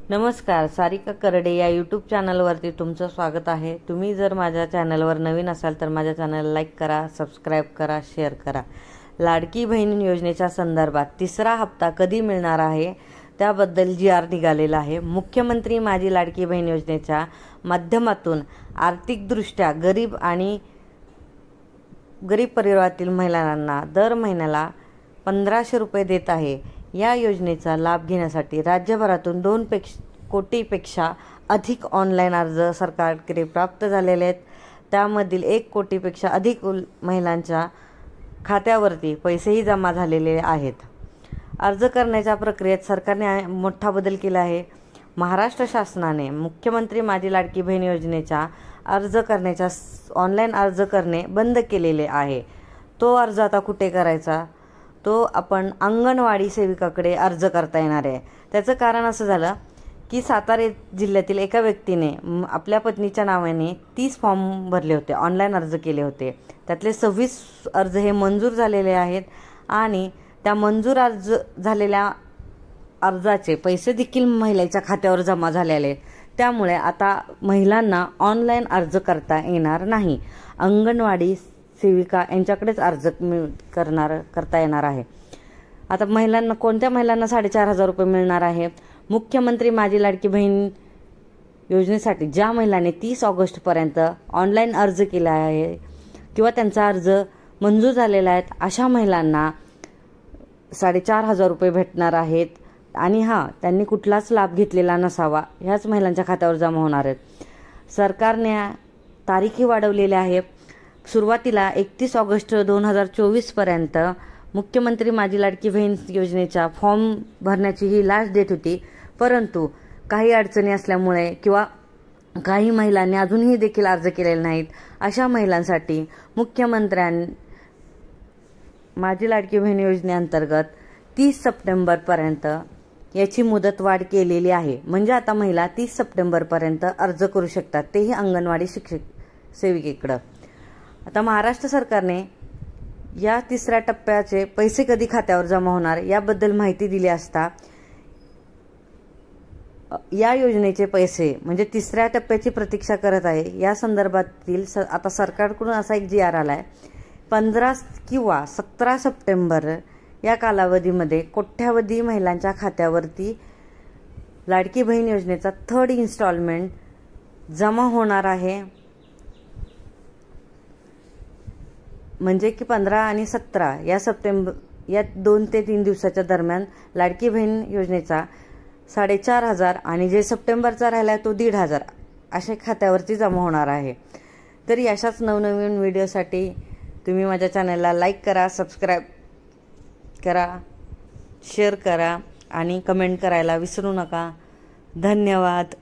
नमस्कार, सारिका करडे या यूट्यूब चॅनलवरती तुमचं स्वागत आहे। तुम्ही जर माझ्या चॅनलवर नवीन असाल तर माझ्या चॅनलला लाईक करा, सबस्क्राइब करा, शेअर करा। लाडकी बहीण योजनेच्या संदर्भात तिसरा हप्ता कधी मिळणार आहे त्याबद्दल जी.आर. निघालेला आहे। मुख्यमंत्री माझी लाडकी बहीण योजनेच्या माध्यमातून आर्थिकदृष्ट्या गरीब परिवारातील महिलांना दर महिन्याला 1500 रुपये देत आहे। या योजनेचा लाभ घेण्यासाठी राज्यभरातून 2 कोटीपेक्षा अधिक ऑनलाईन अर्ज सरकारकडे प्राप्त झालेले आहेत। त्यामधील 1 कोटीपेक्षा अधिक महिलांच्या खात्यावरती पैसेही जमा झालेले आहेत। अर्ज करण्याच्या प्रक्रियेत सरकारने मोठा बदल केला आहे। महाराष्ट्र शासनाने मुख्यमंत्री माझी लाडकी बहीण योजनेचा अर्ज करण्याचा ऑनलाईन अर्ज करणे बंद केलेले आहे। तो अर्ज आता कुठे करायचा? तो आपण अंगणवाडी सेविकाकडे अर्ज करता येणार आहे। त्याचं कारण असं झालं की सातारा जिल्ह्यातील एका व्यक्तीने आपल्या पत्नीच्या नावाने 30 फॉर्म भरले होते, ऑनलाईन अर्ज केले होते। त्यातले 26 अर्ज हे मंजूर झालेले आहेत आणि त्या मंजूर अर्ज झालेल्या अर्जाचे पैसे देखील महिलेच्या खात्यावर जमा झालेले आहेत। त्यामुळे आता महिलांना ऑनलाईन अर्ज करता येणार नाही। अंगणवाडी सेविका यांच्याकडेच अर्ज करता येणार आहे। आता महिलांना कोणत्या महिलांना 4500 रुपये मिळणार आहे? मुख्यमंत्री माझी लाडकी बहीण योजनेसाठी ज्या महिलांनी 30 ऑगस्ट पर्यंत ऑनलाईन अर्ज केला आहे किंवा त्यांचा अर्ज मंजूर झालेला आहे अशा महिलांना 4500 रुपये भेटणार आहेत। आणि त्यांनी कुठलाच लाभ घेतलेला नसावा, ह्याच महिलांच्या खात्यावर जमा होणार आहेत। सरकारने तारीखही वाढवलेल्या आहे। सुरुवातीला 31 ऑगस्ट 2024 पर्यंत मुख्यमंत्री माझी लाडकी बहीण योजनेचा फॉर्म भरण्याची ही लास्ट डेट होती, परंतु काही अडचणी असल्यामुळे किंवा काही महिलांनी अजूनही देखील अर्ज केलेले नाहीत अशा महिलांसाठी मुख्यमंत्र्यांनी माझी लाडकी बहीण योजनेअंतर्गत 30 सप्टेंबर पर्यंत याची मुदतवाढ केलेली आहे। म्हणजे आता महिला 30 सप्टेंबर पर्यंत अर्ज करू शकतात, तेही अंगणवाडी सेविकेकडे। आता महाराष्ट्र सरकारने या तिसऱ्या टप्प्याचे पैसे कधी खात्यावर जमा होणार याबद्दल माहिती दिली असता या योजनेचे पैसे म्हणजे तिसऱ्या टप्प्याची प्रतीक्षा करत आहे या संदर्भातील आता सरकारकडून असा एक जी.आर. आलाय। 15 किंवा 17 सप्टेंबर या कालावधीमध्ये कोट्यावधी महिलांच्या खात्यावरती लाडकी बहीण योजनेचा 3rd इन्स्टॉलमेंट जमा होणार आहे। म्हणजे की 15 आणि 17 या सप्टेंबर या 2 ते 3 दिवसाच्या दरम्यान लाडकी बहीण योजनेचा 4500 आणि जे सप्टेंबरचा राहिला तो 1500 अशा खात्यावरती जमा होणार आहे। तरी अशाच नवनवीन व्हिडिओसाठी तुम्ही माझ्या चॅनलला लाईक करा, सबस्क्राइब करा, शेअर करा आणि कमेंट करायला विसरू नका। धन्यवाद।